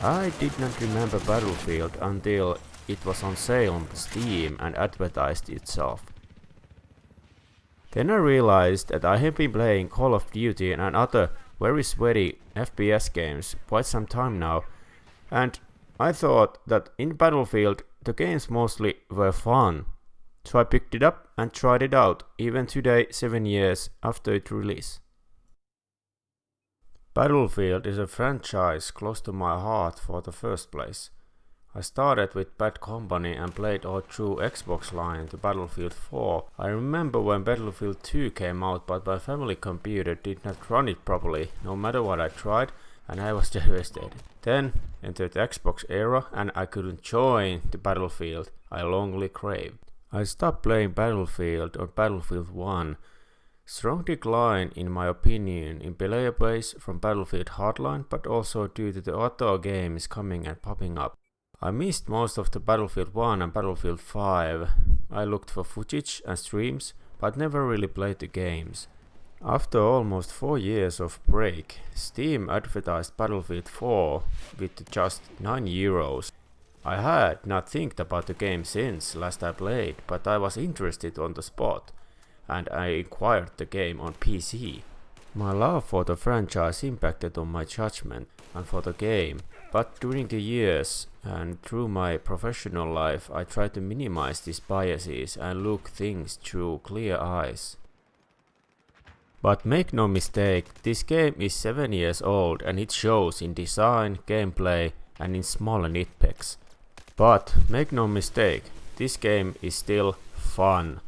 I did not remember Battlefield until it was on sale on Steam and advertised itself. Then I realized that I have been playing Call of Duty and other very sweaty FPS games quite some time now, and I thought that in Battlefield the games mostly were fun. So I picked it up and tried it out, even today 7 years after its release. Battlefield is a franchise close to my heart for the first place. I started with Bad Company and played all through Xbox line to Battlefield 4. I remember when Battlefield 2 came out, but my family computer did not run it properly, no matter what I tried, and I was devastated. Then entered the Xbox era and I couldn't join the Battlefield I longly craved. I stopped playing Battlefield on Battlefield 1. Strong decline in my opinion in player base from Battlefield Hardline, but also due to the other games coming and popping up. I missed most of the Battlefield 1 and Battlefield 5. I looked for footage and streams, but never really played the games. After almost 4 years of break, Steam advertised Battlefield 4 with just €9. I had not think about the game since last I played, but I was interested on the spot, and I acquired the game on PC. My love for the franchise impacted on my judgment and for the game, but during the years and through my professional life I try to minimize these biases and look things through clear eyes. But make no mistake, this game is 7 years old and it shows in design, gameplay and in smaller nitpicks. But make no mistake, this game is still fun.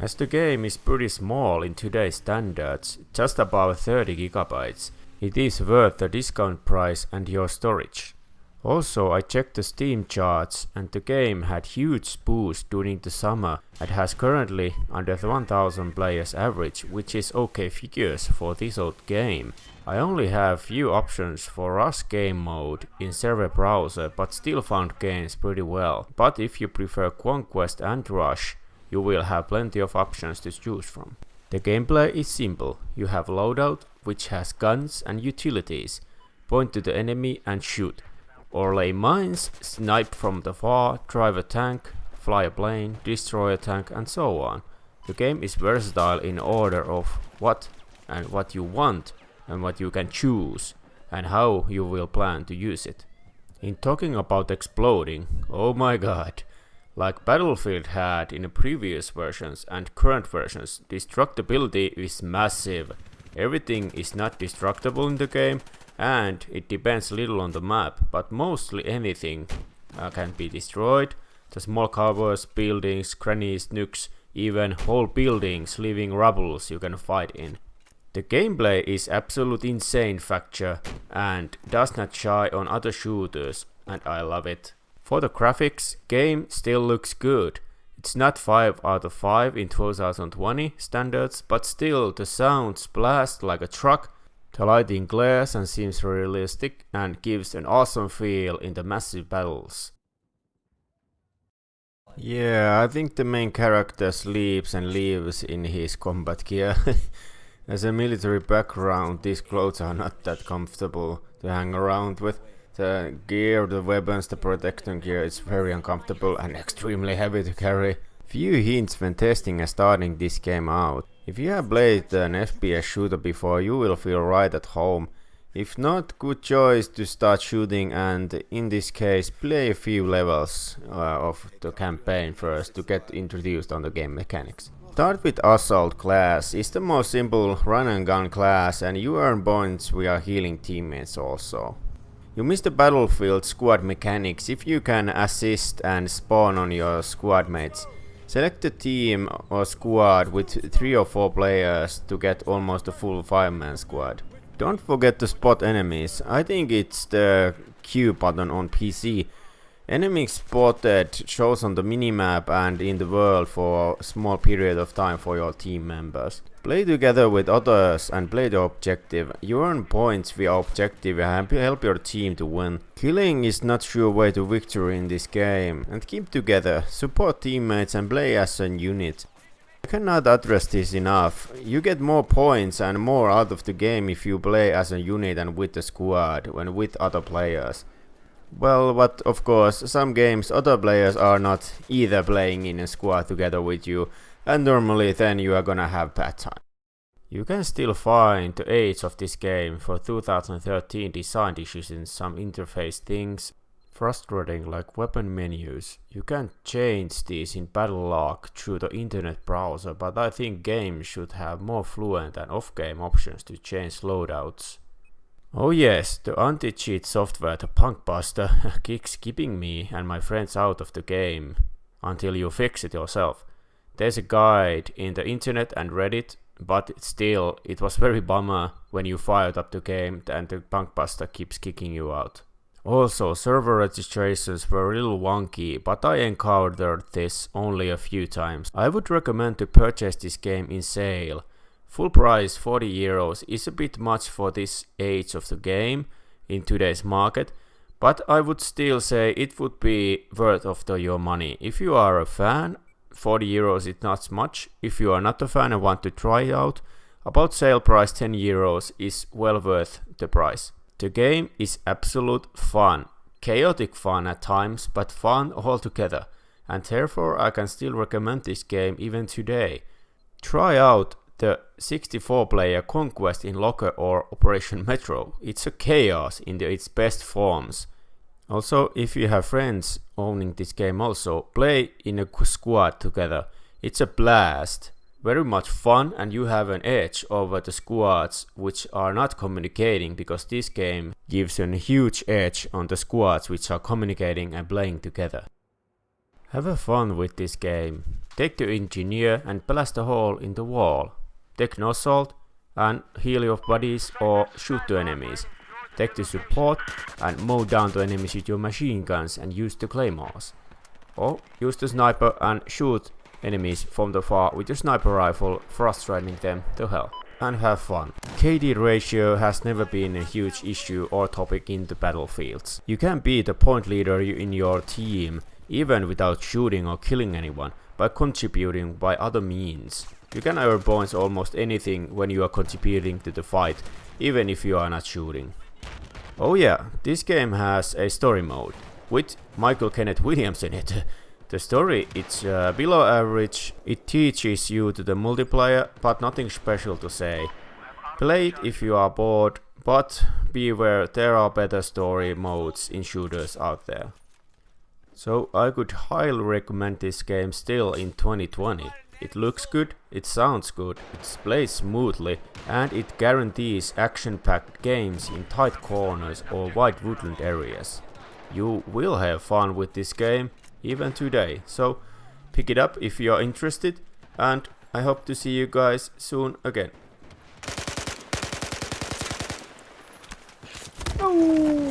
As the game is pretty small in today's standards, just about 30 gigabytes, it is worth the discount price and your storage. Also, I checked the Steam charts and the game had huge boost during the summer and has currently under 1000 players average, which is okay figures for this old game. I only have few options for Rush game mode in server browser, but still found games pretty well. But if you prefer Conquest and Rush, you will have plenty of options to choose from. The gameplay is simple. You have loadout, which has guns and utilities. Point to the enemy and shoot. Or lay mines, snipe from the far, drive a tank, fly a plane, destroy a tank and so on. The game is versatile in order of what you want and what you can choose and how you will plan to use it. In talking about exploding, oh my god. Like Battlefield had in the previous versions and current versions, destructibility is massive. Everything is not destructible in the game and it depends little on the map, but mostly anything can be destroyed. The small covers, buildings, grannies, nukes, even whole buildings leaving rubbles you can fight in. The gameplay is absolute insane factor and does not shy on other shooters and I love it. For the graphics, game still looks good. It's not 5 out of 5 in 2020 standards, but still the sounds blast like a truck, the lighting glares and seems realistic and gives an awesome feel in the massive battles. Yeah, I think the main character sleeps and lives in his combat gear. As a military background, these clothes are not that comfortable to hang around with. The gear, the weapons, the protection gear is very uncomfortable and extremely heavy to carry. Few hints when testing and starting this game out. If you have played an FPS shooter before, you will feel right at home. If not, good choice to start shooting and in this case play a few levels of the campaign first to get introduced on the game mechanics. Start with Assault class. It's the most simple run and gun class and you earn points via healing teammates also. You miss the Battlefield squad mechanics if you can assist and spawn on your squad mates. Select a team or squad with 3 or 4 players to get almost a full 5-man squad. Don't forget to spot enemies. I think it's the Q button on PC. Enemies spotted shows on the minimap and in the world for a small period of time for your team members. Play together with others and play the objective. You earn points via objective and help your team to win. Killing is not sure way to victory in this game. And keep together, support teammates and play as a unit. I cannot address this enough. You get more points and more out of the game if you play as a unit and with the squad when with other players. Well, but of course, some games other players are not either playing in a squad together with you, and normally then you are gonna have bad time. You can still find the age of this game for 2013 design issues in some interface things. Frustrating like weapon menus. You can change these in battle log through the internet browser, but I think games should have more fluent and off-game options to change loadouts. Oh yes, the anti-cheat software, the Punkbuster, keeps keeping me and my friends out of the game until you fix it yourself. There's a guide in the internet and Reddit, but still, it was very bummer when you fired up the game and the Punkbuster keeps kicking you out. Also, server registrations were a little wonky, but I encountered this only a few times. I would recommend to purchase this game in sale. Full price €40 is a bit much for this age of the game in today's market, but I would still say it would be worth of your money. If you are a fan, €40 is not much. If you are not a fan and want to try it out, about sale price €10 is well worth the price. The game is absolute fun, chaotic fun at times, but fun altogether, and therefore I can still recommend this game even today. Try out the 64-player Conquest in Locker or Operation Metro. It's a chaos in its best forms. Also, if you have friends owning this game also, play in a squad together. It's a blast. Very much fun, and you have an edge over the squads which are not communicating, because this game gives a huge edge on the squads which are communicating and playing together. Have fun with this game. Take the engineer and blast a hole in the wall. Take no assault and heal your buddies or shoot the enemies. Take the support and mow down the enemies with your machine guns and use the claymores. Or use the sniper and shoot enemies from the far with your sniper rifle, frustrating them to hell. And have fun. KD ratio has never been a huge issue or topic in the battlefields. You can be the point leader in your team even without shooting or killing anyone, by contributing by other means. You can earn points almost anything when you are contributing to the fight, even if you are not shooting. Oh yeah, this game has a story mode with Michael Kenneth Williams in it. The story, it's below average. It teaches you to the multiplayer, but nothing special to say. Play it if you are bored, but beware, there are better story modes in shooters out there. So I could highly recommend this game still in 2020. It looks good, it sounds good, it plays smoothly, and it guarantees action-packed games in tight corners or wide woodland areas. You will have fun with this game even today, so pick it up if you are interested, and I hope to see you guys soon again. Oh.